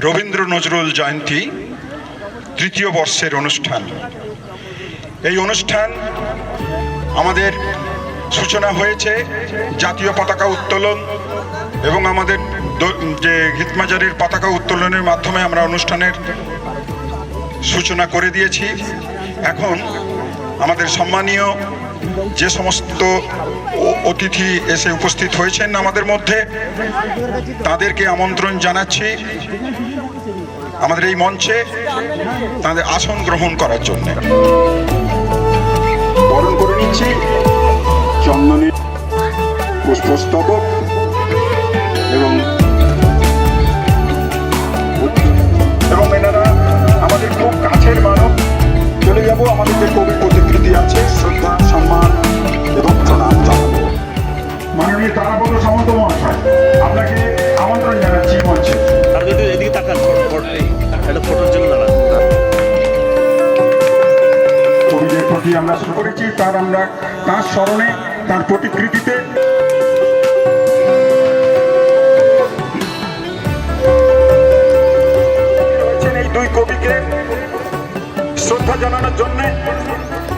রবীন্দ্র নজরুল জয়ন্তী তৃতীয় বর্ষের অনুষ্ঠান। এই অনুষ্ঠান আমাদের সূচনা হয়েছে জাতীয় পতাকা উত্তোলন এবং আমাদের যে গীতমাজারির পতাকা উত্তোলনের মাধ্যমে আমরা অনুষ্ঠানের সূচনা করে দিয়েছি। এখন আমাদের সম্মানীয় যে সমস্ত অতিথি এসে উপস্থিত হয়েছেন আমাদের মধ্যে, তাদেরকে আমন্ত্রণ জানাচ্ছি আমাদের এই মঞ্চে তাদের আসন গ্রহণ করার জন্য। বরণ করে নিচ্ছি চন্দনে পুষ্পস্তবক এবং এনারা আমাদের খুব কাছের মানব। চলে যাব আমাদের যে কবির প্রতিকৃতি আছে, শ্রদ্ধা সম্মান এবং প্রণাম জানাবো। মাননীয় তারাপদ সামন্ত মহাশয়, আপনাকে আমন্ত্রণ জানাচ্ছি মঞ্চে। কবিদের প্রতি আমরা শুরু করেছি, তার স্মরণে, তার প্রতিকৃতিতে এই দুই কবিকে শ্রদ্ধা জানানোর জন্য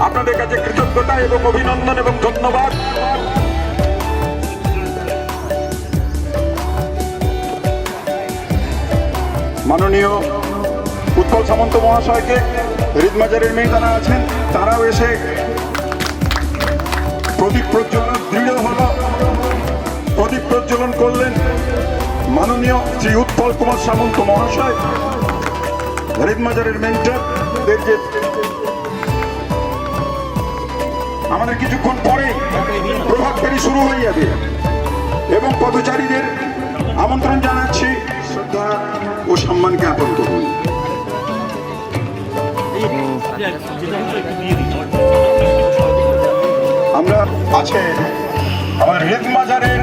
আপনাদের কাছে কৃতজ্ঞতা এবং অভিনন্দন এবং ধন্যবাদ। মাননীয় উৎপল সামন্ত মহাশয়কে, হৃদমাজারের মেয়ে যারা আছেন তারাও এসে প্রদীপ প্রজ্বলন দৃঢ় হল, প্রদীপ প্রজ্বলন করলেন মাননীয় শ্রী উৎপল কুমার সামন্ত মহাশয়। হৃদমাজারের মেন্টরদের যে আমাদের কিছুক্ষণ পরে প্রভাত ফেরি শুরু হয়ে যাবে এবং পথচারীদের আমন্ত্রণ জানাচ্ছি শ্রদ্ধা ও সম্মান জ্ঞাপন করুন। আমরা আছে আমার হৃদমাজারের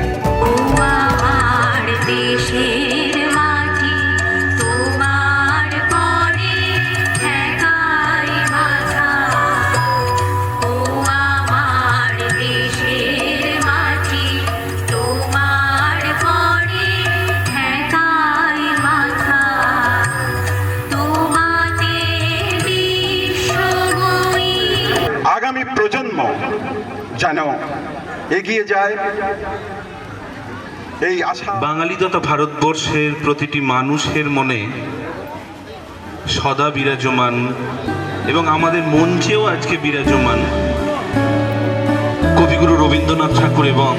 আগামী প্রজন্ম যেন এগিয়ে যায় এই আশা। বাঙালি তথা ভারতবর্ষের প্রতিটি মানুষের মনে সদা বিরাজমান এবং আমাদের মঞ্চেও আজকে বিরাজমান কবিগুরু রবীন্দ্রনাথ ঠাকুর এবং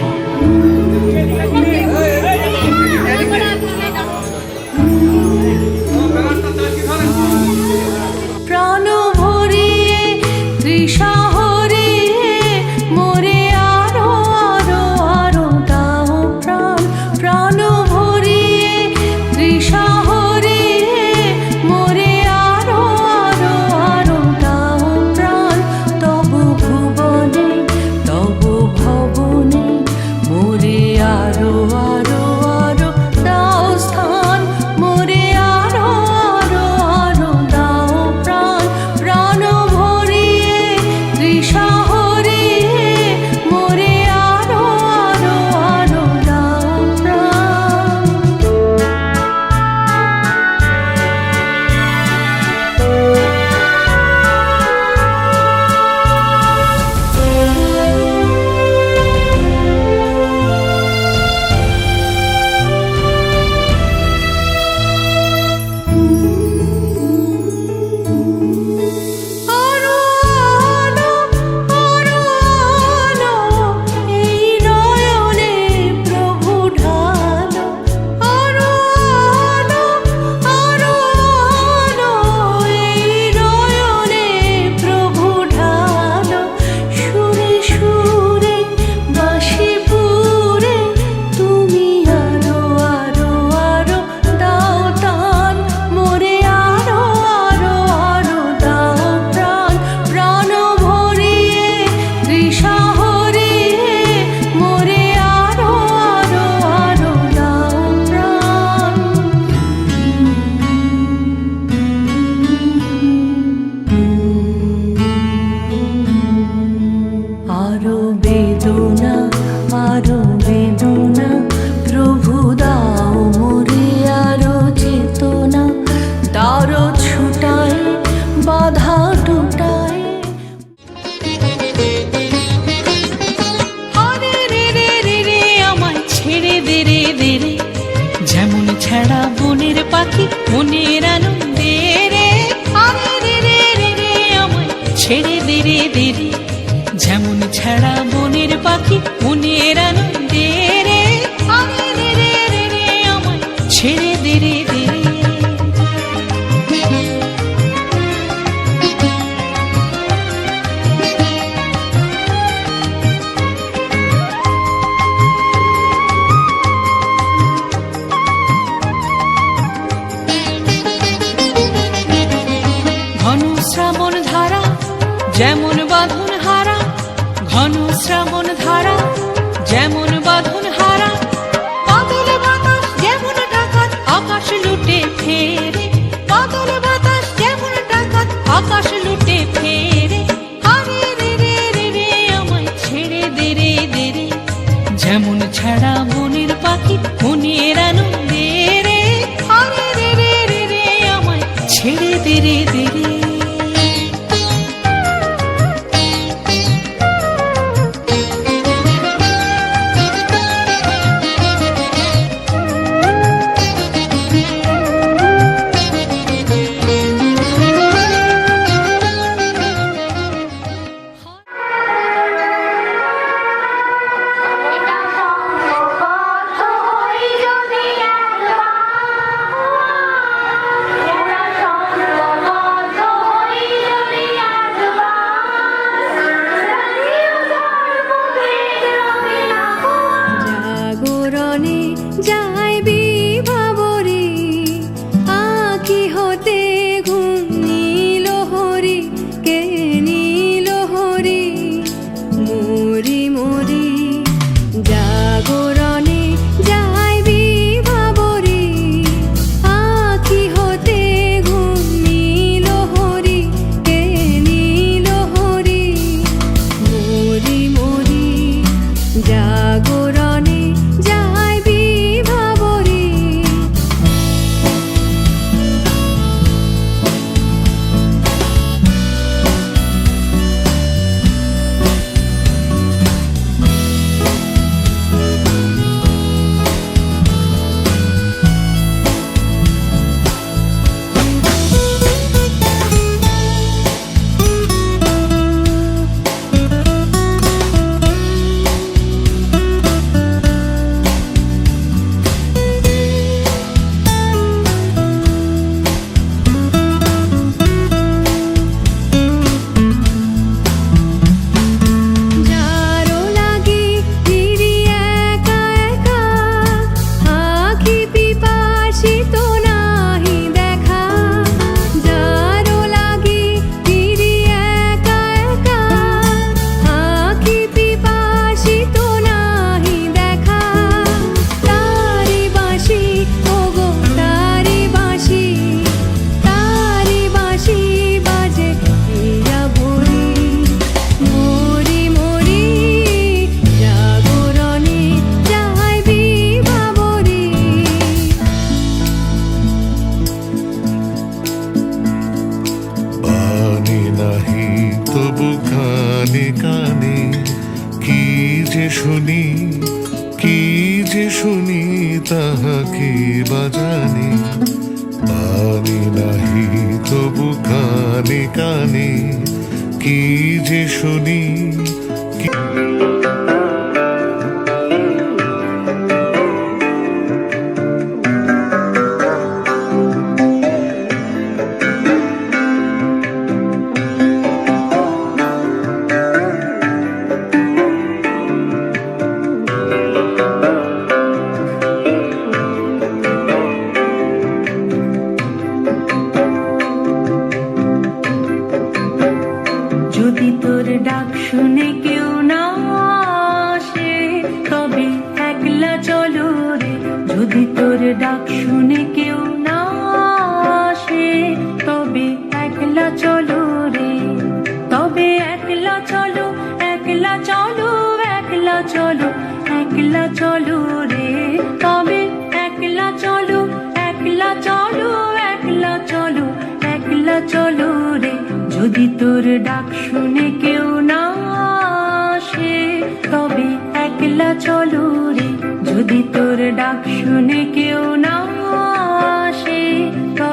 প্রাণ ভরিয়ে ত্রিশহরে মোরে আরো আরো আরো দাও প্রাণ, প্রাণ ভরিয়ে ত্রিশহরে মোরে আরো আরো আরো দাও প্রাণ। তব ভুবনে তব ভবনে মোরে আরো মনের আনন্দে রে, আরে রে রে রে রে আমায় ছেড়ে দে রে দে রে, যেমন ছাড়া মনের পাখি মনের আনন্দে রে, আরে রে রে রে রে আমায় ছেড়ে দে রে দে রে। ঘন শ্রাবণ ধারা যেমন বাঁধন হারা, ঘন শ্রাবণ ধারা যেমন বাঁধন হারা, বাদল বাতাস যেমন ডাকাত আকাশ লুটে ফেরে, বাদল বাতাস যেমন ডাকাত আকাশ লুটে ফেরে, আরে রে রে রে রে আমায় ছেড়ে দে রে দে রে, যেমন ছাড়া মনের পাখি মনের আনন্দে রে, আরে রে রে রে রে আমায় ছেড়ে দে রে দে রে। জাগরণে যাই বিভাবরে, আঁখি হতে ঘুম নীল হরি, কে নীল হরি মরি মরি, জাগরণে যাই বিভাবরে, আঁখি হতে ঘুম নীল হরি, কে নীল হরি মরি মরি, জাগরণে যাই বিভাবরে। যারো লাগি ফিরি একা একা, আঁখি পিপাসিত নাহি দেখা, যারো লাগি ফিরি একা একা, আঁখি পিপাসিত নাহি দেখা, তারি বাঁশি ওগো তারি বাঁশি, তারি বাঁশি বাজে হীরা ভরি, মরি মরি, জাগরণে যাই বিভাবরে। বাণী নাহি তবু কানে কানে, কি যে শুনি কি যে শুনি তাহাকে বাজানে, বাণী নাহি তবু কানে কানে, কি যে শুনি কি যদি তোর ডাক শুনে কেউ না আসে, তবে একলা চলো রে, যদি তোর ডাক শুনে কেউ না আসে, তবে একলা চলো রে, তবে একলা চলো একলা চলো একলা চলো একলা চলো রে, তবে একলা চলো একলা চলো একলা চলো একলা চলো রে, যদি তোর ডাক শুনে কেউ না আসে, তবে একলা চলো রে, যদি তোর ডাক শুনে কেউ না আসে, তবে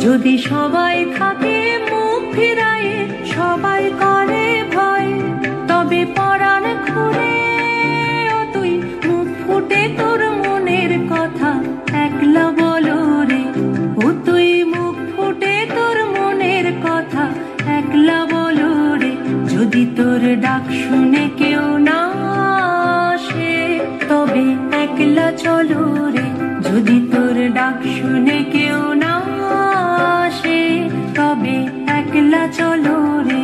যদি সবাই থাকে মুখ ফিরায়ে, সবাই করে ভয়, তবে পরাণ খুলে ও তুই মুখ ফুটে তোর মনের কথা একলা বলো রে। ও তুই মুখ ফুটে তোর মনের কথা একলা বলো রে। যদি তোর ডাক শুনে কেউ না আসে, তবে একলা চলো রে। যদি তোর ডাক শুনে কেউ না আসে, তবে একলা চলো রে।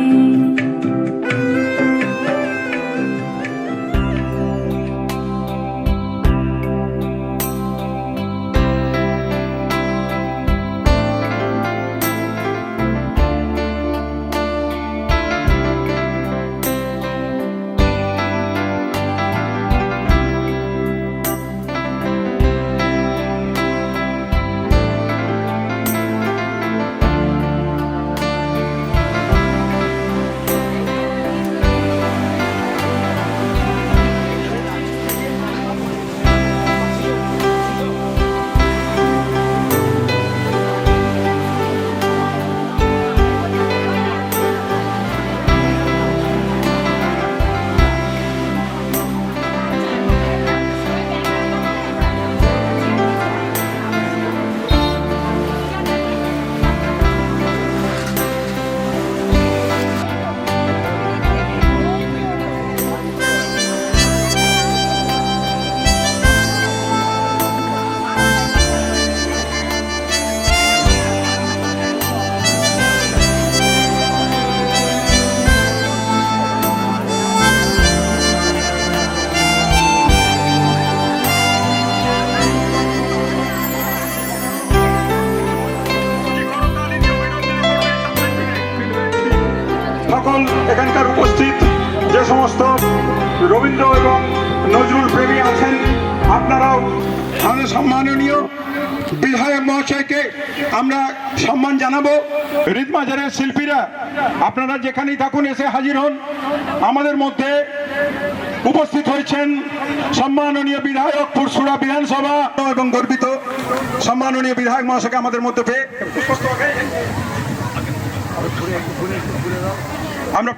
সকল এখানকার উপস্থিত যে সমস্ত রবীন্দ্র এবং নজরুল প্রেমী আছেন, আপনারাও আমাদের সম্মাননীয় বিধায়ক মহাশয়কে আমরা সম্মান জানাবো। রিদমাজারের শিল্পীরা আপনারা যেখানেই থাকুন এসে হাজির হন। আমাদের মধ্যে উপস্থিত হয়েছেন সম্মাননীয় বিধায়ক পুরসুরা বিধানসভা এবং গর্বিত সম্মাননীয় বিধায়ক মহাশয়কে আমাদের মধ্যে পেয়ে আমরা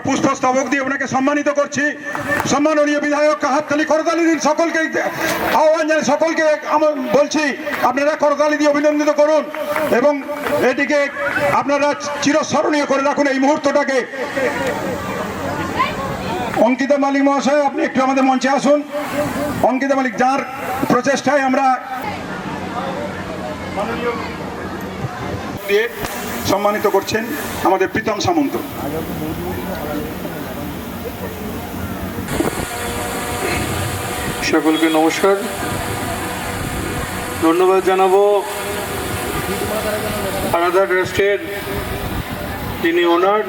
পুষ্পস্তবক দিয়ে ওনাকে সম্মানিত করছি। সম্মাননীয় বিধায়ককে হাততালি করতালি দিন। সকলকে আহ্বান জানাই, সকলকে বলছি আপনারা করতালি দিয়ে অভিনন্দিত করুন এবং এটিকে আপনারা চিরস্মরণীয় করে রাখুন এই মুহূর্তটাকে। অঙ্কিতা মালিক মহাশয়, আপনি একটু আমাদের মঞ্চে আসুন। অঙ্কিতা মালিক, যার প্রচেষ্টায় আমরা দিয়ে সম্মানিত করছেন আমাদের প্রীতম সামন্ত। সকলকে নমস্কার, ধন্যবাদ জানাবো আরাধা ট্রাস্টের যিনি ওনার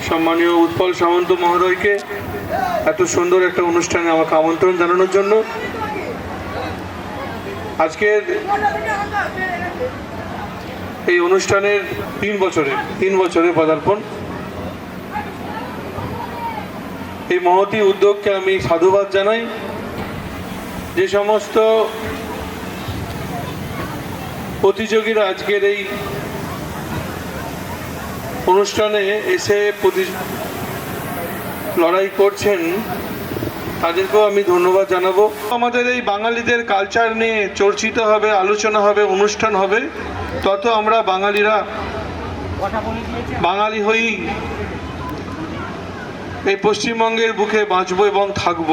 সম্মানীয় উৎপল সামন্ত মহোদয়কে এত সুন্দর একটা অনুষ্ঠানে আমাকে আমন্ত্রণ জানানোর জন্য। আজকের এই অনুষ্ঠানের 3 বছরে পদার্পণ। এই মহতী উদ্যোগকে আমি সাধুবাদ জানাই। যে সমস্ত প্রতিযোগীরা আজকের এই অনুষ্ঠানে এসে লড়াই করছেন, তাদেরকেও আমি ধন্যবাদ জানাবো। আমাদের এই বাঙালিদের কালচার নিয়ে চর্চিত হবে, আলোচনা হবে, অনুষ্ঠান হবে, তত আমরা বাঙালিরা বাঙালি হয়েই এই পশ্চিমবঙ্গের বুকে বাঁচব এবং থাকব।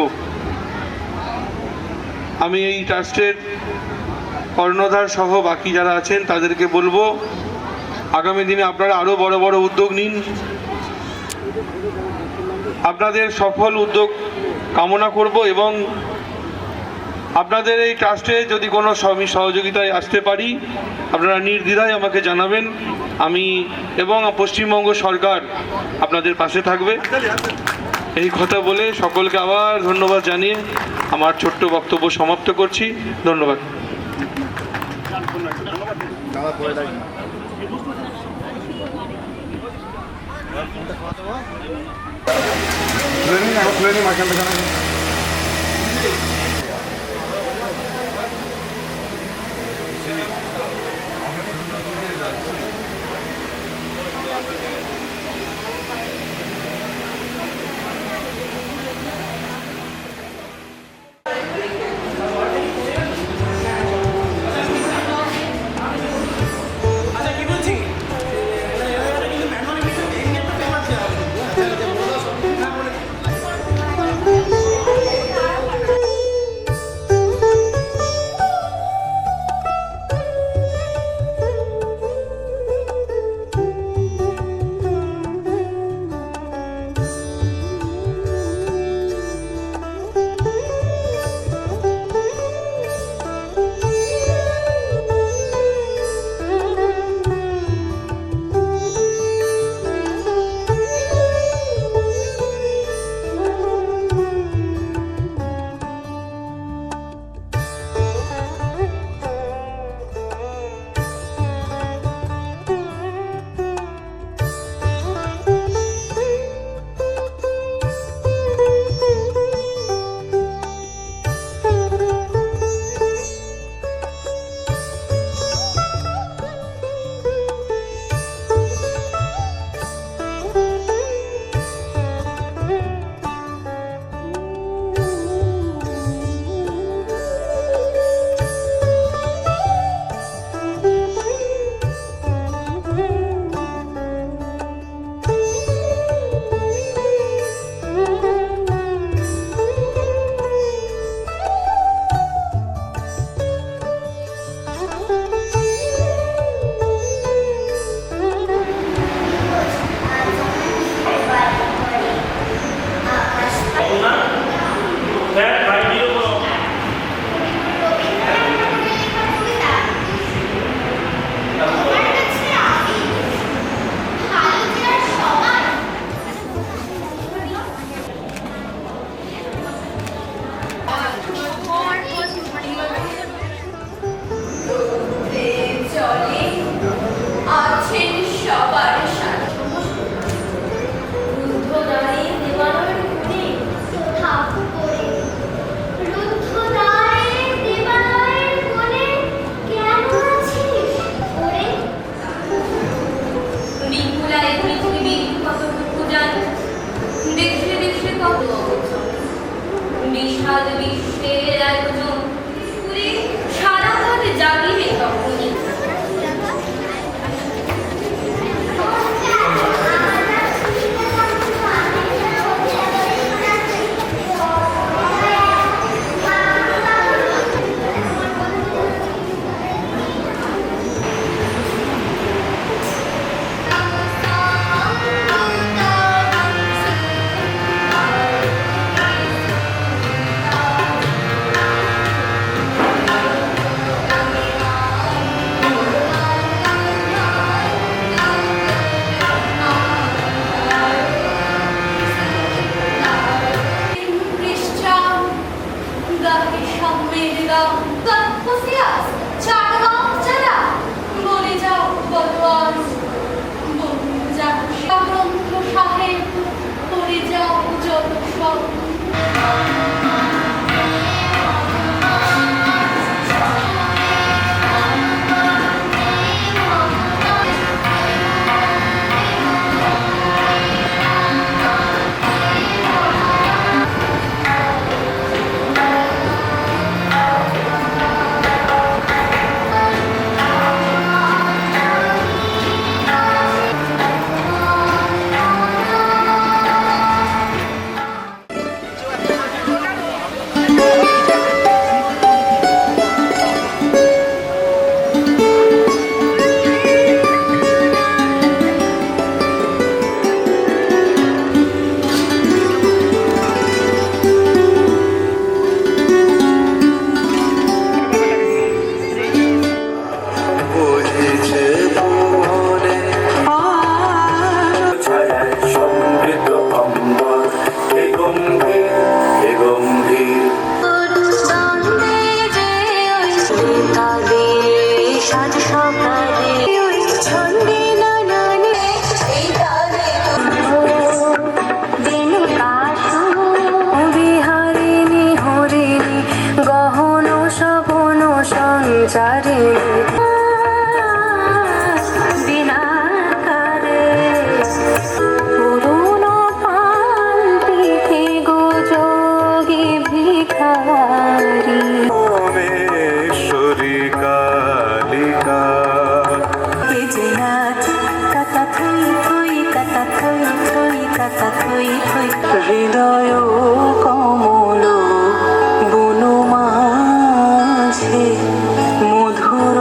আমি এই ট্রাস্টের কর্ণধার সহ বাকি যারা আছেন তাদেরকে বলবো, আগামী দিনে আপনারা আরও বড় বড় উদ্যোগ নিন। আপনাদের সফল উদ্যোগ কামনা করব এবং আপনাদের এই ট্রাস্টে যদি কোনো সহযোগিতায় আসতে পারি আপনারা নির্দ্বিধায় আমাকে জানাবেন। আমি এবং পশ্চিমবঙ্গ সরকার আপনাদের পাশে থাকবে। এই কথা বলে সকলকে আবার ধন্যবাদ জানিয়ে আমার ছোট্ট বক্তব্য সমাপ্ত করছি। ধন্যবাদ। বিশাল বিশ্বের আয়োজন পুরে সারা রাত জাগিবে তখনই। হৃদয় কমল বন মাঝে মধুর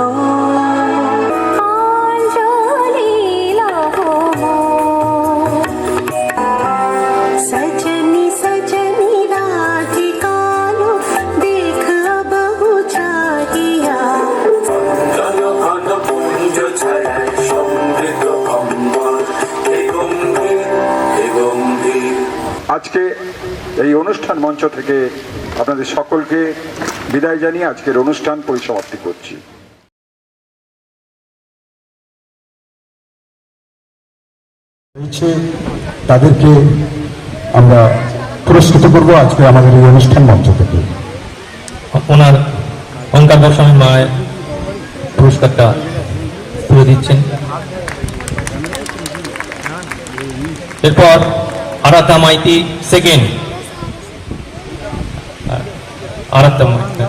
অঞ্জলি লহম সজনি সজনি রাধিকালো দেখ বহু চাহিয়া আজকে এই অনুষ্ঠান মঞ্চ থেকে আপনাদের সকলকে বিদায় জানিয়ে আজকের অনুষ্ঠান পরিসমাপ্তি করছি। তাদেরকে আমরা পুরস্কৃত করব আজকে আমাদের এই অনুষ্ঠান মঞ্চ থেকে। ওনার অঙ্কার গোস্বামী মায়ের পুরস্কারটা তুলে দিচ্ছেন। এরপর আরাধ্যা মাইতি সেকেন্ড। আরাধ্যা মাইতি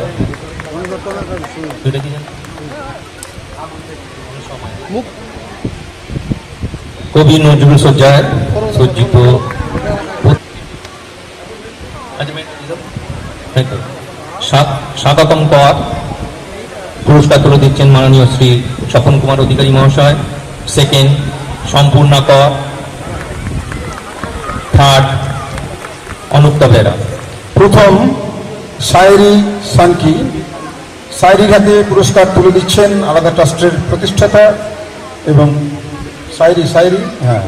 কবি নজরুল সজ্জায় সজ্জিত স্বাগতম কর পুরস্কার তুলে দিচ্ছেন মাননীয় শ্রী স্বপন কুমার অধিকারী মহাশয়। সেকেন্ড সম্পূর্ণা কর। থার্ড অনুক্ত বেরা। প্রথম শায়রি সানকি। শায়রির হাতে পুরস্কার তুলে দিচ্ছেন আলাদা ট্রাস্টের প্রতিষ্ঠাতা এবং শায়রি হ্যাঁ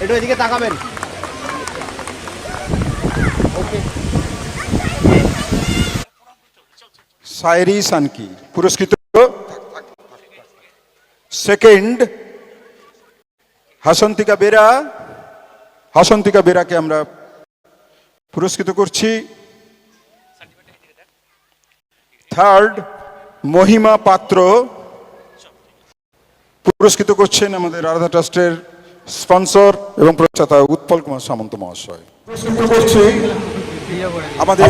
একটু এদিকে তাকাবেন। শায়রি সানকি পুরস্কৃত। সেকেন্ড হাসন্তিকা বেরাকে আমরা পুরস্কৃত করছি। থার্ড মহিমা পাত্র পুরস্কৃত করছেন আমাদের আরাধ্যা ট্রাস্টের স্পন্সর এবং প্রতিষ্ঠাতা উৎপল কুমার সামন্ত মহাশয়। পুরস্কৃত করছি আমাদের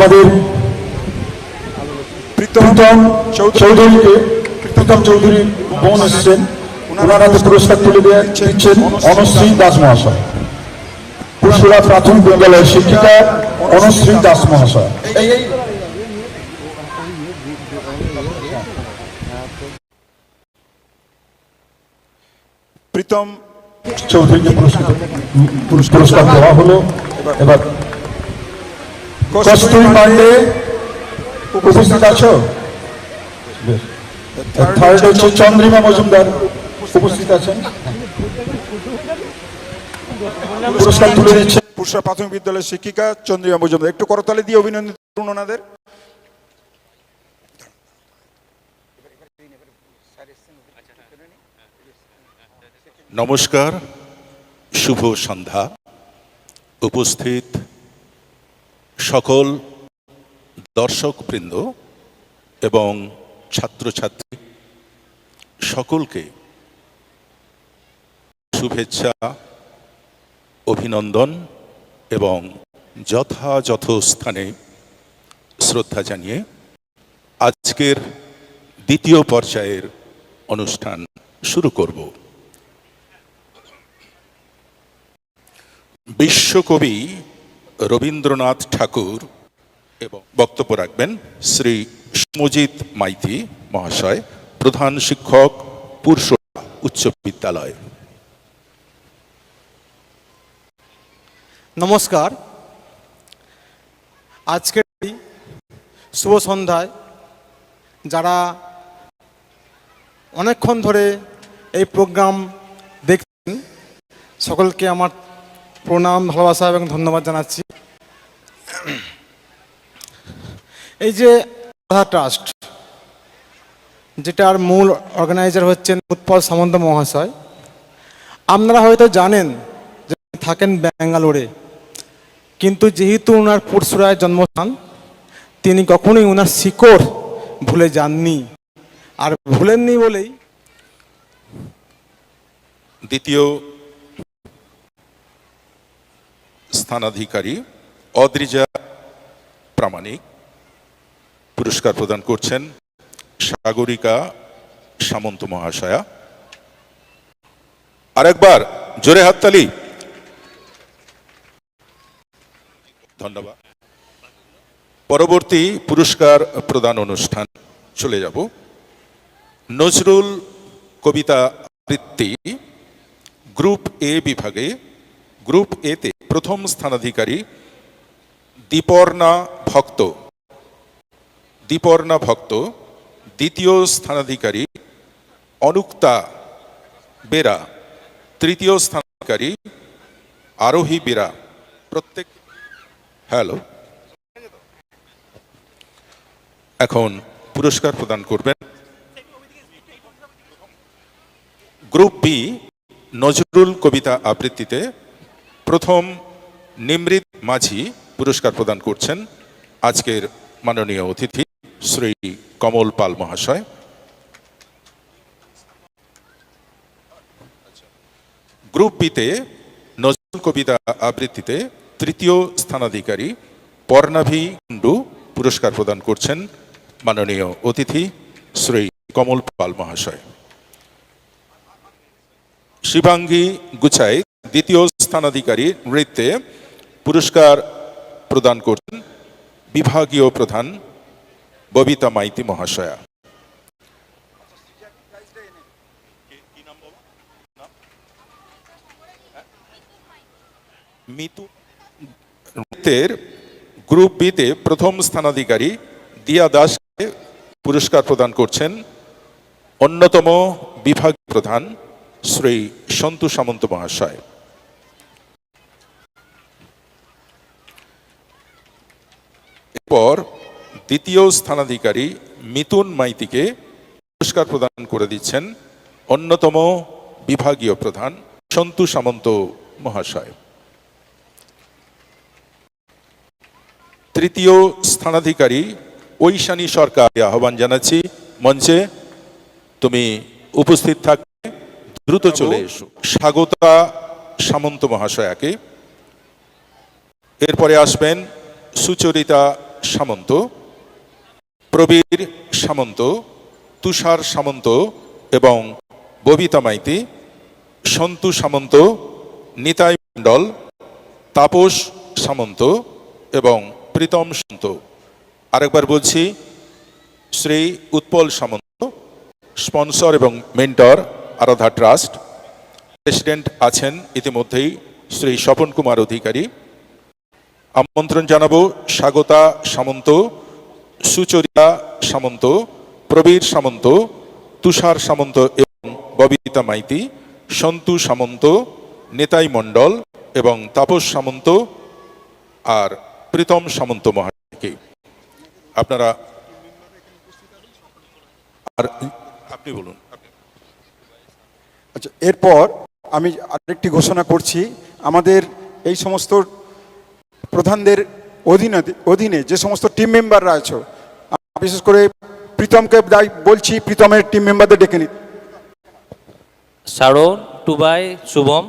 প্রীতম চৌধুরীকে, প্রীতম চৌধুরী বোন এসছেন, ওনারা পুরস্কার তুলে দিচ্ছেন অনুশ্রী দাস মহাশয়, পুরসুরা প্রাথমিক বিদ্যালয়ের শিক্ষিকা অনুশ্রী দাস মহাশয়। প্রীতম চৌধুরীকে পুরস্কার দেওয়া হলো। এবার কস্তুরী পান্ডে উপস্থিত আছো? থার্ড হচ্ছে চন্দ্রিমা মজুমদার, উপস্থিত আছেন, পুরস্কার তুলে দিচ্ছে। পুরসুরা প্রাথমিক বিদ্যালয়ের শিক্ষিকা চন্দ্রিমা মজুমদার, একটু করতালি দিয়ে অভিনন্দন করুন ওনাদের। নমস্কার, শুভ সন্ধ্যা। উপস্থিত সকল দর্শকবৃন্দ এবং ছাত্রছাত্রী সকলকে শুভেচ্ছা, অভিনন্দন এবং যথাযথ স্থানে শ্রদ্ধা জানিয়ে আজকের দ্বিতীয় পর্যায়ের অনুষ্ঠান শুরু করব। বিশ্বকবি রবীন্দ্রনাথ ঠাকুর এবং বক্তব্য রাখবেন শ্রী সমজিৎ মাইতি মহাশয়, প্রধান শিক্ষক, পুরসুরা উচ্চ বিদ্যালয়। নমস্কার। আজকের এই শুভ সন্ধ্যায় যারা অনেকক্ষণ ধরে এই প্রোগ্রাম দেখছেন সকলকে আমার প্রণাম, ভালোবাসা এবং ধন্যবাদ জানাচ্ছি। এই যে রাধা ট্রাস্ট, যেটার মূল অর্গানাইজার হচ্ছেন উৎপল সামন্ত মহাশয়, আপনারা হয়তো জানেন যে থাকেন ব্যাঙ্গালোরে, কিন্তু যেহেতু ওনার পুরসুরায় জন্মস্থান, তিনি কখনোই ওনার শিকড় ভুলে যাননি, আর ভুলেননি বলেই দ্বিতীয় স্থানাধিকারী অদ্রিজা প্রামাণিক পুরস্কার প্রদান করছেন সাগরিকা সামন্ত মহাশয়া। আরেকবার জোরে হাততালি। ধন্যবাদ। পরবর্তী পুরস্কার প্রদান অনুষ্ঠান চলে যাব। নজরুল কবিতা আবৃত্তি গ্রুপ এ বিভাগে, গ্রুপ এতে প্রথম স্থানাধিকারী দীপর্ণা ভক্ত, দ্বিতীয় স্থানাধিকারী অনুক্তা বেরা, তৃতীয় স্থানাধিকারী আরোহী বেরা। প্রত্যেক হ্যালো এখন পুরস্কার প্রদান করবেন গ্রুপ বি নজরুল কবিতা আবৃত্তিতে প্রথম নিমৃত মাঝি পুরস্কার প্রদান করছেন আজকের মাননীয় অতিথি শ্রী কমল পাল মহাশয়। গ্রুপ বিতে নজরুল কবিতা আবৃত্তিতে তৃতীয় স্থানাধিকারী পর্ণাভি কুণ্ডু পুরস্কার প্রদান করছেন মাননীয় অতিথি শ্রী কমল পাল মহাশয়। শিবাঙ্গী গুছাই দ্বিতীয় স্থানাধিকারী নৃত্যে পুরস্কার প্রদান করছেন বিভাগীয় প্রধান ববিতা মাইতি মহাশয়া। মিতু নৃত্যের গ্রুপ বিতে প্রথম স্থানাধিকারী দিয়া দাসকে পুরস্কার প্রদান করছেন অন্যতম বিভাগীয় প্রধান শ্রী সন্তু সামন্ত মহাশয়। এরপর দ্বিতীয় স্থানাধিকারী মিতুন মাইতিকে পুরস্কার প্রদান করে দিচ্ছেন অন্যতম বিভাগীয় প্রধান সন্তু সামন্ত মহাশয়। তৃতীয় স্থানাধিকারী ঐশানী সরকার, আহ্বান জানাচ্ছি মঞ্চে, তুমি উপস্থিত থাকবে, দ্রুত চলে এসো। স্বাগতা সামন্ত মহাশয়াকে। এরপরে আসবেন সুচরিতা সামন্ত, প্রবীর সামন্ত, তুষার সামন্ত এবং ববিতা মাইতি, সন্তু সামন্ত, নিতাই মণ্ডল, তাপস সামন্ত এবং প্রীতম সামন্ত। আরেকবার বলছি, শ্রী উৎপল সামন্ত, স্পন্সর এবং মেন্টর আরাধা ট্রাস্ট। প্রেসিডেন্ট আছেন ইতিমধ্যেই শ্রী স্বপন কুমার অধিকারী। আমন্ত্রণ জানাবো স্বাগতা সামন্ত, সুচরিতা সামন্ত, প্রবীর সামন্ত, তুষার সামন্ত এবং ববিতা মাইতি, সন্তু সামন্ত, নেতাই মণ্ডল এবং তাপস সামন্ত আর প্রীতম সামন্ত মহাশয়কে। আপনারা আর আপনি বলুন। আচ্ছা, এরপর আমি আরেকটি ঘোষণা করছি। আমাদের এই সমস্ত প্রধানদের অধীনে যে সমস্ত টিম মেম্বাররা আছে, বিশেষ করে প্রীতমকে বলছি প্রীতমের টিম মেম্বারদের ডেকে নিতে। শারণ, টুবাই, শুভম।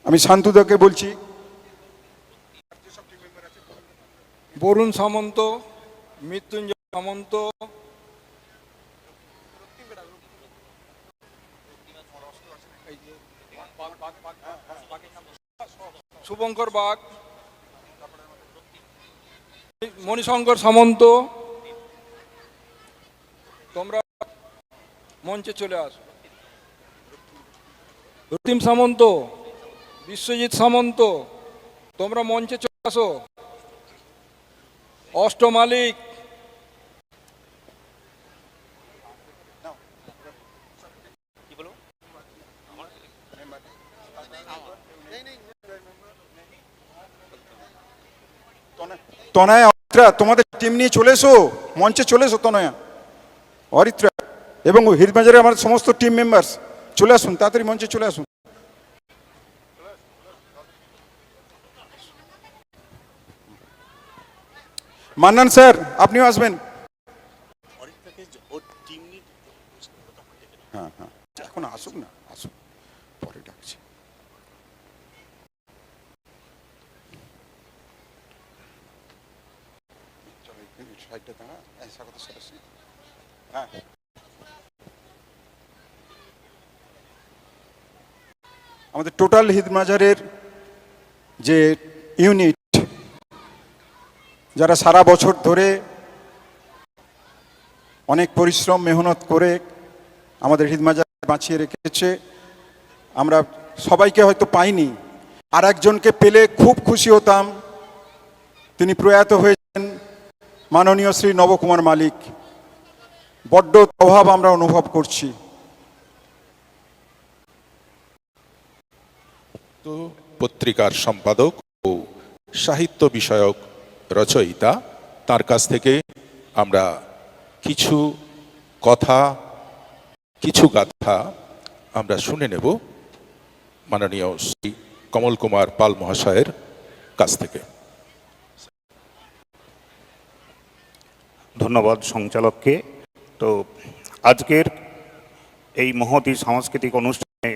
আমি শান্তুদাকে বলছি। বরুণ সামন্ত, মৃত্যুঞ্জয় সামন্ত, শুভঙ্কর বাগ, মণিশঙ্কর সামন্ত। তোমরা মঞ্চে চলে আসো। রক্তিম সামন্ত, বিশ্বজিৎ সামন্ত, তোমরা মঞ্চে চলে আসো। অষ্ট মালিক, তনয়া, অরিত্রা, তোমাদের টিম নিয়ে চলে এসো, মঞ্চে চলে এসো। তনয়া, অরিত্রা এবং হিরবাজারের আমার সমস্ত টিম মেম্বার্স চলে আসুন, তাড়াতাড়ি মঞ্চে চলে আসুন। মান্নান স্যার, আপনিও আসবেন। হ্যাঁ হ্যাঁ, এখন আসুক না, আসুক, পরে ডাকছি। হ্যাঁ, আমাদের টোটাল হিদমাজারের যে ইউনিট, যারা সারা বছর ধরে অনেক পরিশ্রম মেহনত করে আমাদের হিদমাজার বাঁচিয়ে রেখেছে, আমরা সবাইকে হয়তো পাইনি, আর একজনকে পেলে খুব খুশি হতাম। তিনি প্রয়াত হয়েছেন মাননীয় শ্রী নবকুমার মালিক। বড্ড অভাব আমরা অনুভব করছি। তো পত্রিকার সম্পাদক ও সাহিত্য বিষয়ক রচয়িতা, তার কাছ থেকে আমরা কিছু কথা, কিছু গাথা আমরা শুনে নেব মাননীয় শ্রী কমল কুমার পাল মহাশয়ের কাছ থেকে। ধন্যবাদ সঞ্চালককে। তো আজকের এই মহতী সাংস্কৃতিক অনুষ্ঠানে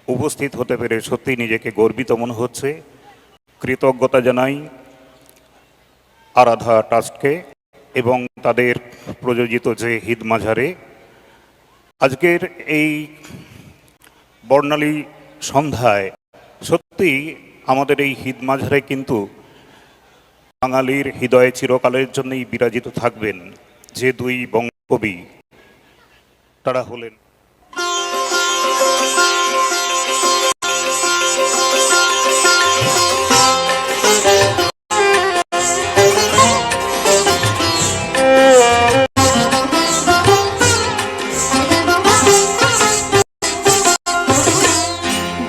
উপস্থিত হতে পেরে সত্যি নিজেকে গর্বিত মনে হচ্ছে। কৃতজ্ঞতা জানাই আরাধা ট্রাস্টকে এবং তাদের প্রযোজিত যে হিদমাজারে আজকের এই বর্ণালী সন্ধ্যায় সত্যি আমাদের এই হিদমাজারে কিন্তু বাঙালির হৃদয়ে চিরকালের জন্যই বিরাজিত থাকবেন যে দুই বঙ্গকবি, তারা হলেন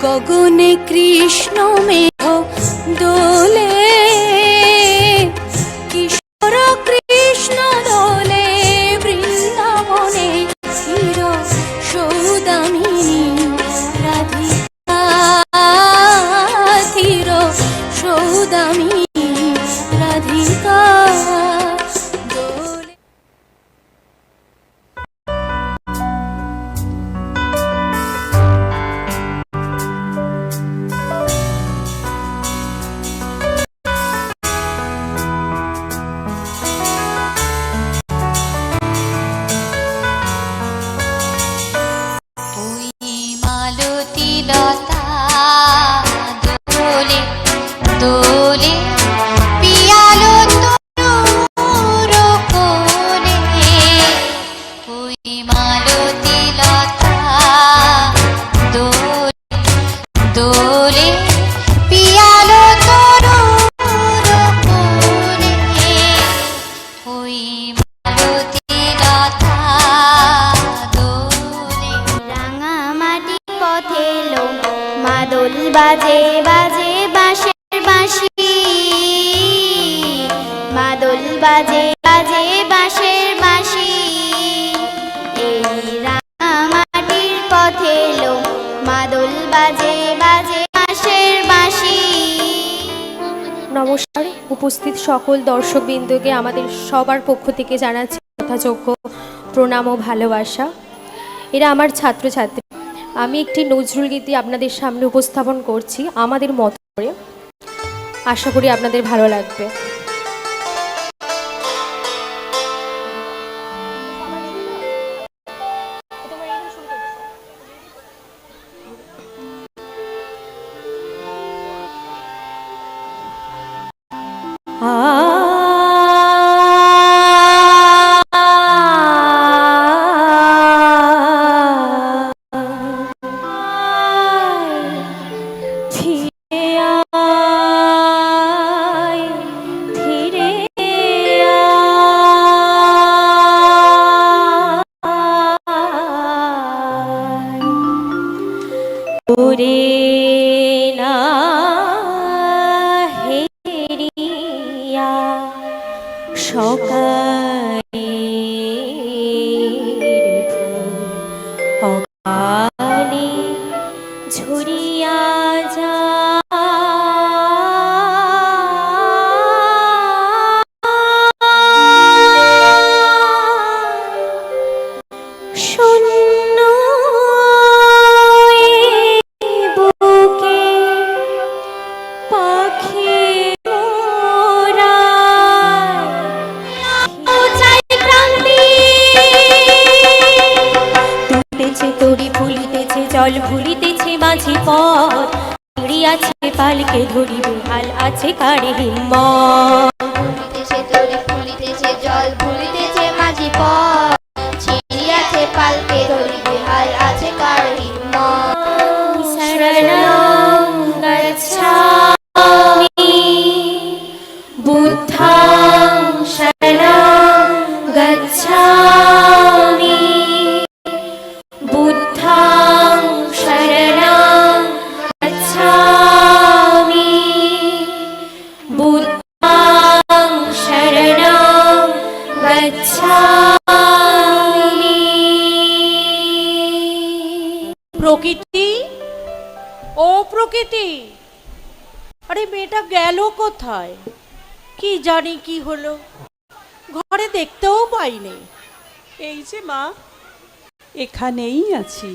গগনে কৃষ্ণ মেঘ দোলে, কিশোর কৃষ্ণ দোলে, বৃন্দাবনে চির মাদল বাজে বাজে বাঁশের বাঁশি, এই রাঙামাটির পথে এলো মাদল বাজে বাজে বাঁশের বাঁশি। নমস্কার, উপস্থিত সকল দর্শকবৃন্দকে আমাদের সবার পক্ষ থেকে জানাচ্ছি যথাযোগ্য প্রণাম ও ভালোবাসা। এরা আমার ছাত্রছাত্রী। আমি একটি নজরুল গীতি আপনাদের সামনে উপস্থাপন করছি আমাদের মত করে। আশা করি আপনাদের ভালো লাগবে। জল ভুলিতেছে মাঝি পথ, আছে পালকে ধরিবে হাল আছে কারে হিম্মত। ভুলিতেছে তরি ফুলিতেছে জল ভুলিতেছে মাঝি পথ, ছিড়ি আছে পালকে ধরিবে হাল আছে কারে হিম্মত। শরণং গচ্ছামি বুদ্ধং শরণং গচ্ছামি বুদ্ধং শরণং গচ্ছামি বুদ্ধং শরণং গচ্ছামি। প্রকৃতি, ও প্রকৃতি, আরে মেয়েটা গেল কোথায়? কি জানি কি হলো, ঘরে দেখতেও পাইনি। এই যে মা, এখানেই আছি।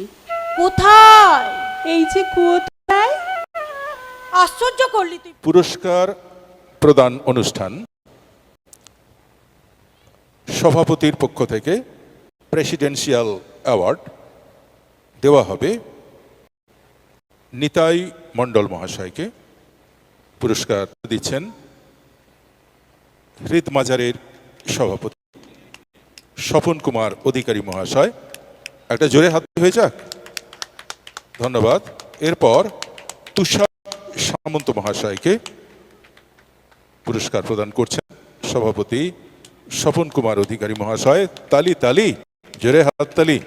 কোথায়? এই যে কোথায়? আশ্চর্য করলি তুই। পুরস্কার প্রদান অনুষ্ঠান সভাপতির পক্ষ থেকে প্রেসিডেন্সিয়াল অ্যাওয়ার্ড দেওয়া হবে নিতাই মণ্ডল মহাশয়কে। পুরস্কার দিচ্ছেন হৃদমাজারের সভাপতি স্বপন কুমার অধিকারী মহাশয়। একটা জোরে হাত হয়ে যাক, ধন্যবাদ। এরপর তুষার সামন্ত মহাশয়কে পুরস্কার প্রদান করছেন সভাপতি স্বপন কুমার অধিকারী মহাশয়। তালি তালি, জোরে হাত তালি।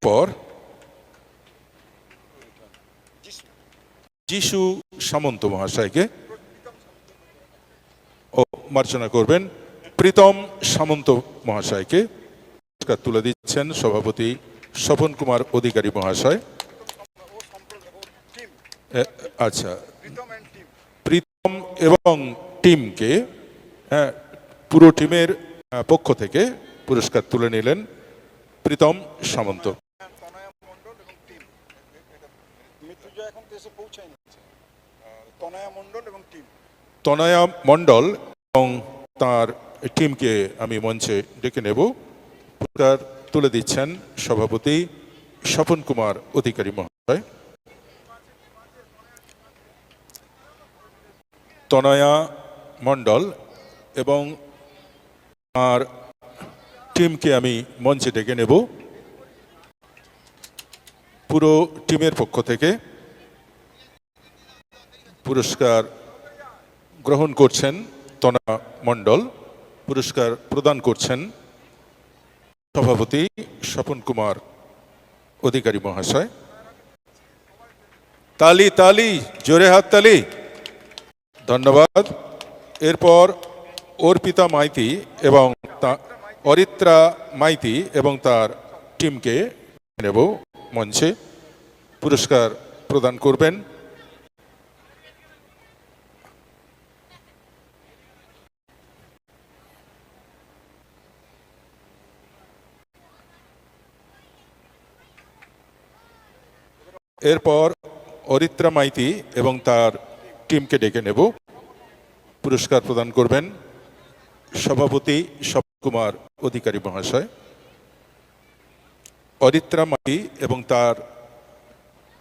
পর যিশু সামন্ত মহাশয়কে ও মার্জনা করবেন প্রীতম সামন্ত মহাশয়কে। পুরস্কার তুলে দিচ্ছেন সভাপতি স্বপন কুমার অধিকারী মহাশয়। আচ্ছা, প্রীতম এবং টিমকে, হ্যাঁ, পুরো টিমের পক্ষ থেকে পুরস্কার তুলে নিলেন প্রীতম সামন্ত। তনয়া মণ্ডল এবং তার টিমকে আমি মঞ্চে ডেকে নেব। পুরস্কার তুলে দিচ্ছেন সভাপতি স্বপন কুমার অধিকারী মহাশয়। তনয়া মণ্ডল এবং আর টিমকে আমি মঞ্চে ডেকে নেব। পুরো টিমের পক্ষ থেকে পুরস্কার গ্রহণ করছেন তনয়া মণ্ডল। পুরস্কার প্রদান করছেন সভাপতি স্বপন কুমার অধিকারী মহাশয়। তালি তালি, জোরে হাত তালি। ধন্যবাদ। এরপর অর্পিতা মাইতি এবং অরিত্রা মাইতি এবং তার টিমকে নেব মঞ্চে, পুরস্কার প্রদান করবেন। এরপর অরিত্রা মাইতি এবং তার টিমকে ডেকে নেব, পুরস্কার প্রদান করবেন সভাপতি স্বপন কুমার অধিকারী মহাশয়। অরিত্রা মাইতি এবং তার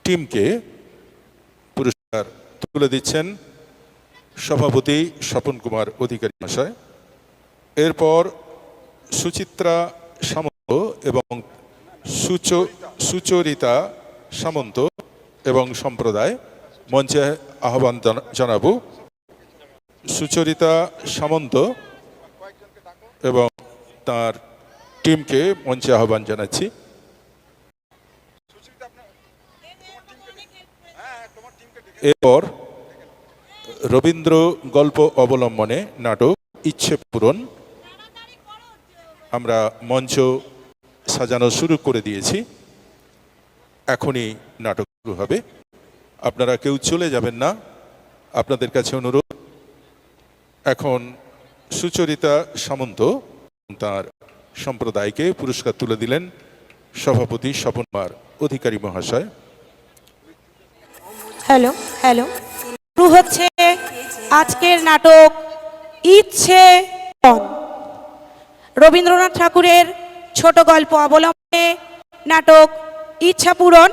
টিমকে পুরস্কার তুলে দিচ্ছেন সভাপতি স্বপন কুমার অধিকারী মহাশয়। এরপর সুচিত্রা সামন্ত এবং সুচরিতা সামন্ত এবং সম্প্রদায় মঞ্চে আহ্বান জানাবো। সুচরিতা সামন্ত এবং তার টিমকে মঞ্চে আহ্বান জানাচ্ছি। এরপর রবীন্দ্র গল্প অবলম্বনে নাটক ইচ্ছে পূরণ আমরা মঞ্চ সাজানো শুরু করে দিয়েছি, এখনই নাটক শুরু হবে। আপনারা কেউ চলে যাবেন না, আপনাদের কাছে অনুরোধ। এখন সুচরিতা সামন্ত তার সম্প্রদায়কে পুরস্কার তুলে দিলেন সভাপতি স্বপন কুমার অধিকারী মহাশয়। হ্যালো হ্যালো, শুরু হচ্ছে আজকের নাটক ইচ্ছে পূরণ। রবীন্দ্রনাথ ঠাকুরের ছোট গল্প অবলম্বনে নাটক ইচ্ছা পূরণ।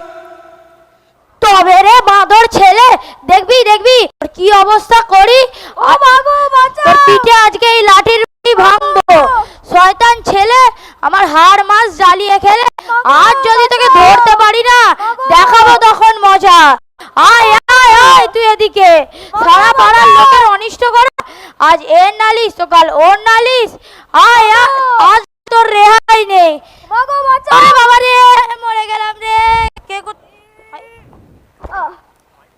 তবে রে বাঁদর ছেলে, দেখবি দেখবি ওর কি অবস্থা করি। তোর পিঠে আজকে এই লাঠির ভাঙবো। শয়তান ছেলে, আমার হাড় মাছ জ্বালিয়ে খেলে। আজ যদি তোকে ধরতে পারি না, দেখাবো তখন মজা। আয় আয় আয় তুই এদিকে, সারা পাড়ার লোকের অনিষ্ট করা। আজ এর নালিশ তো কাল ওর নালিশ। আয় আজ তোর রেহাই নেই। আরে বাবা রে, মরে গেলাম রে। কে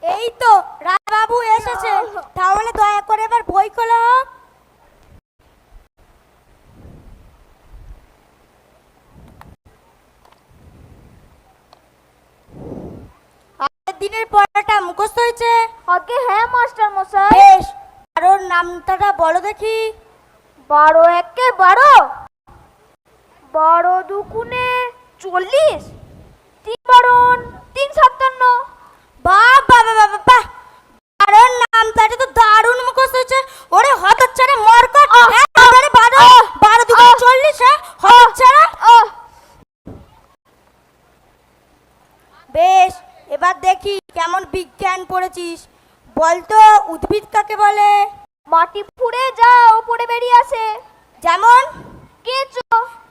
এই তো রায়বাবু এসেছে, তাহলে দয়া করে এবার বই খোলা হোক। দিনের পড়াটা মুখস্থ হয়েছে? আগে হ্যাঁ মাস্টার মশাই। বেশ, কারোর নামটা বলো দেখি। 12 একে 12, 12 দুগুণে 40, 3 বারণ 357। বাহ বাহ বাহ বাহ, কারোর নামটা তো দারুণ মুখস্থ হয়েছে। ওরে হতচ্ছাড়া মরকট, 12 দুগুণে 40। হ্যাঁ হতচ্ছাড়া। বেশ, এবার দেখি কেমন বিজ্ঞান পড়েছিস। বলতো উদ্ভিদ কাকে বলে? মাটি ফুঁড়ে যা উপরে বেরিয়ে আসে। যেমন কেঁচো।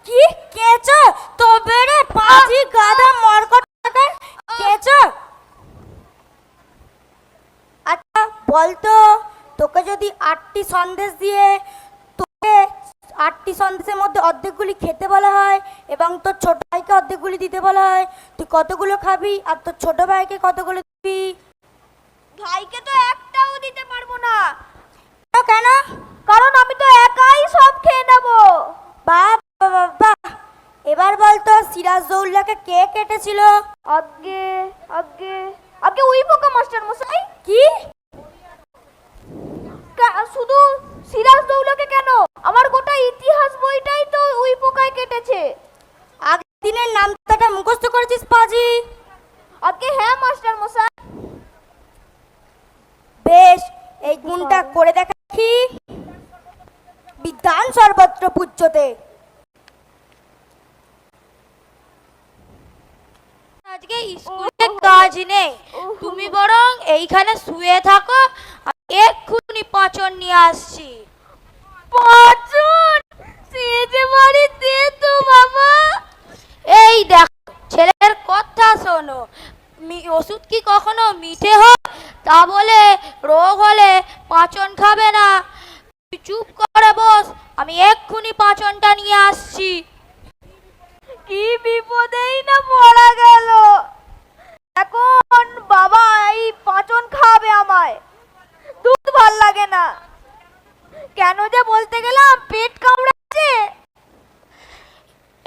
কি কেঁচো? তবে রে পাজি গাধা মরকট, কেঁচো। আচ্ছা বলতো, তোকে যদি 8টি সন্দেশ দিয়ে তোকে 8টি সন্দেশের মধ্যে অর্ধেকগুলি খেতে বলা হয় এবং তোর ছোট ভাইকে অর্ধেকগুলি দিতে বলা হয়, তুই কতগুলো খাবি আর তোর ছোট ভাইকে কতগুলো দিবি? ভাইকে তো একটাও দিতে পারবো না। কেন? কারণ আমি তো একাই সব খেয়ে নেবো। বাহ বাহ। এবার বলতো সিরাজদৌল্লাকে কে কেটেছিল? আগে আগে আগে উই পোকা মাস্টার মশাই। কি? শুধু সিরাজদৌল্লাকে কেন, আমার গোটা ইতিহাস বইটাই তো উই পোকায় কেটেছে। আগের দিনের নামটা মুখস্থ করেছিস পাজি? আগে হ্যাঁ মাস্টার মশাই। বেশ, এই গুণটা করে দেখি। বিধান সর্বত্র পূজ্যতে। আজকে স্কুলে কাজ নেই, তুমি বরং এইখানে শুয়ে থাকো, এক্ষুনি পাচন নিয়ে আসছি। পাচন? সেজে বাড়ি দে তো বাবা। এই দেখো, ছেলের কথা শোনো। ওষুধ কি কখনো মিঠে হয়? তা বলে রোগ হলে পাচন খাবে না। তুই চুপ করে বস, আমি এক্ষুনি পাচনটা নিয়ে আসছি। কি বিপদেই না পড়া গেল। এখন বাবা এই পাচন খাবে আমায়। দুধ ভাল লাগে লাগে না। কেন যে বলতে গেলাম পেট কামড়াচ্ছে।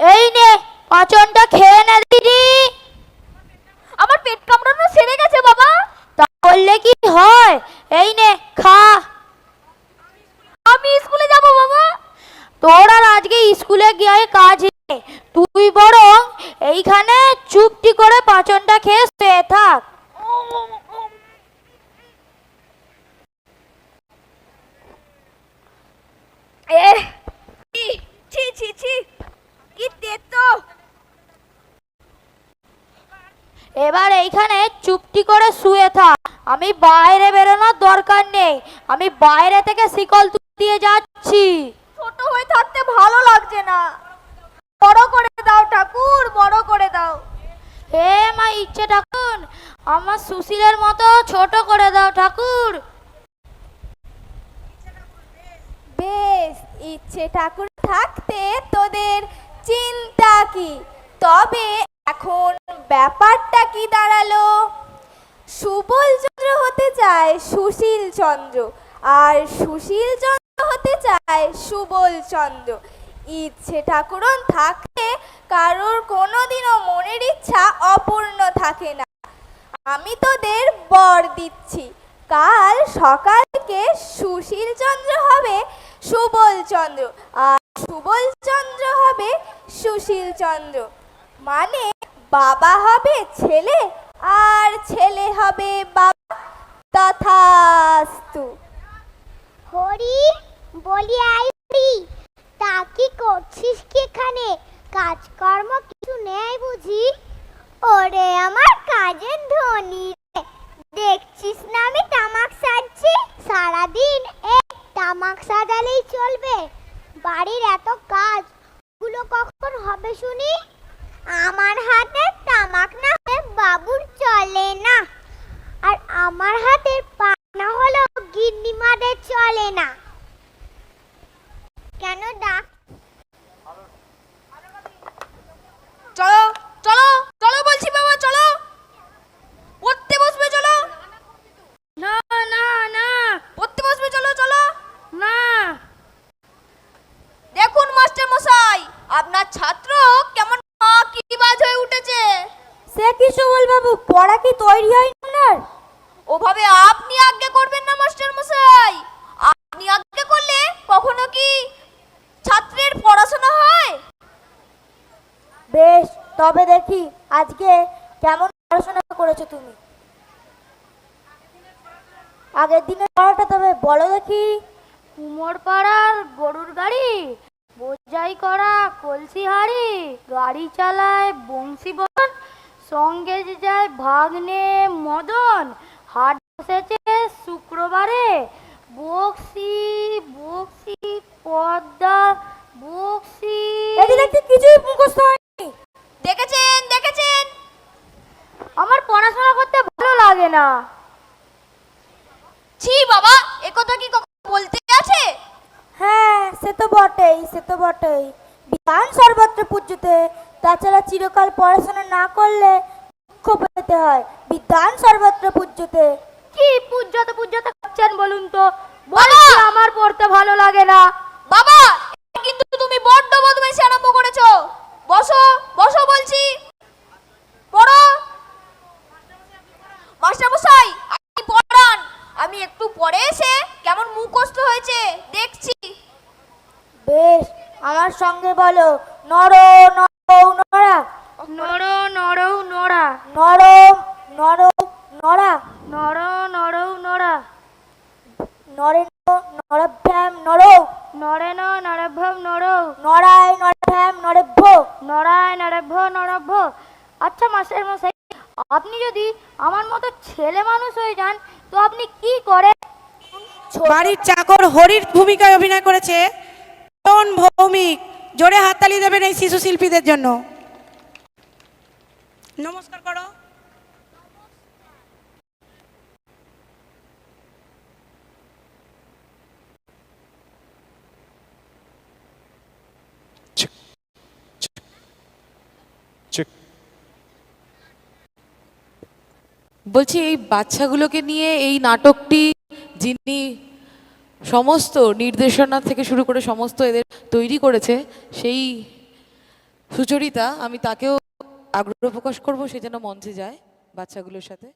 এই নে পাচনটা খেয়ে নে দিদি। আমার পেট কামড়ানো সেরে গেছে বাবা। তা বললে কি হয়? এই নে খা। আমি স্কুলে যাব বাবা। তোর আর আজকে স্কুলে গিয়ে কাজ নেই, তুই বরং এইখানে চুপটি করে পাচনটা খেয়ে শুয়ে থাক। ছি ছি ছি, কি তেতো। এবার এইখানে চুপটি করে শুয়ে থাক, আমি বাইরে বেরোনোর দরকার নেই, আমি বাইরে থেকে শিকল দিয়ে যাচ্ছি। ছোট হয়ে থাকতে ভালো লাগছে না, বড় করে দাও ঠাকুর, বড় করে দাও। হে মা ইচ্ছে ঠাকুর, আমার সুশীলের মতো ছোট করে দাও ঠাকুর। বেশ, ইচ্ছে ঠাকুর থাকতে তোদের চিন্তা কি? তবে এখন ব্যাপারটা কি দাঁড়ালো? সুবল চন্দ্র হতে চায় সুশীল চন্দ্র, আর সুশীল চন্দ্র হতে চায় সুবল চন্দ্র। ইচ্ছে ঠাকুরন থাকতে কারোর কোনোদিনও মনের ইচ্ছা অপূর্ণ থাকে না। আমি তোদের বর দিচ্ছি, কাল সকাল থেকে সুশীল চন্দ্র হবে সুবল চন্দ্র, আর সুবল চন্দ্র হবে সুশীল চন্দ্র। মানে বাবা হবে ছেলে আর ছেলে হবে বাবা। তথাস্তু। হরি বলি, আই হরি, তা কি করছিস কি এখানে? কাজকর্ম কিছু নেই বুঝি? ওরে আমার কাজের ধনী রে, দেখছিস না আমি তামাক সাজছি? সারাদিন এই তামাক সাজালেই চলবে? বাড়ির এত কাজ গুলো কখন হবে শুনি? আমার হাতে তামাক না হলে বাবুর চলে না, আর আমার হাতের পাক না হলেও গিন্নিমাদের চলে না। কেন ডাক? চলো চলো চলো বলছি বাবা, চলো পড়তে বসবে, চলো। না না না, পড়তে বসবে, চলো চলো। না, দেখুন মাস্টার মশাই, আপনার ছাত্র কেমন আঁকিবাজ হয়ে উঠেছে। সে কি সুবল বাবু, পড়া কি তৈরি হয় না? ওভাবে আপনি আজ্ঞা করবেন না মাস্টার মশাই। আপনি আজ্ঞা করলে কখনো কি ছাত্রের পড়াশোনা হয়? বেশ, তবে দেখি আজকে কেমন পড়াশোনা করেছো তুমি। আগের দিনের পড়াটা তবে বলো দেখি। কুমোর পাড়ার গরুর গাড়ি, বোঝাই করা কলসি হাড়ি, গাড়ি চালায় বংশী বদন, সঙ্গে যায় ভাগ্নে মদন, হাট বসেছে শুক্রবারে, বক্সি বক্সি পদ্মা বক্সি। এটি দেখতে কিছুই মুখস্থ হয়নি। দেখেছেন দেখেছেন, আমার পড়াশোনা করতে ভালো লাগে না। ছি বাবা, একথা কি বলতে আছে? হ্যাঁ, সে তো বটেই, সে তো বটেই। বিধান সর্বত্র পূজ্যতে, তাছাড়া চিরকাল পড়াশোনা না করলে দুঃখ পেতে হয়। বিধান সর্বত্র পূজ্যতে। কি পূজ্যতে পূজ্যতে করছেন বলুন তো? বলছি আমার পড়তে ভালো লাগে না। বাবা, কিন্তু তুমি বড্ড বদমাইশি আরম্ভ করেছো। বসো বসো বলছি, পড়ো। মাস্টার মশাই, আপনি পড়ান, আমি একটু পরে এসে কেমন মুখস্থ হয়েছে দেখছি। বেশ, আমার সঙ্গে বলো, নর নর নরা, নর নর নরা, নর নর নরা, নর নর নরা, নরেন নরভ্যাম নর, নরেন নরভ্যাম নর, নরায় নরভ্যাম নরভ্য, নরায় নরভ্য নরভ্য। আচ্ছা মাস্টার মশাই, আপনি যদি আমার মতো ছেলে মানুষ হয়ে যান তো আপনি কি করেন? বাড়ির চাকর হরির ভূমিকায় অভিনয় করেছে কোন ভৌমিক। জোরে হাততালি দেবেন এই শিশু শিল্পীদের জন্য। নমস্কার করো। বলছি এই বাচ্চাগুলোকে নিয়ে এই নাটকটি যিনি সমস্ত নির্দেশনা থেকে শুরু করে সমস্ত এদের তৈরি করেছে, সেই সুচরিতা, আমি তাকেও আগ্রহ প্রকাশ করবো সে যেন মঞ্চে যায় বাচ্চাগুলোর সাথে।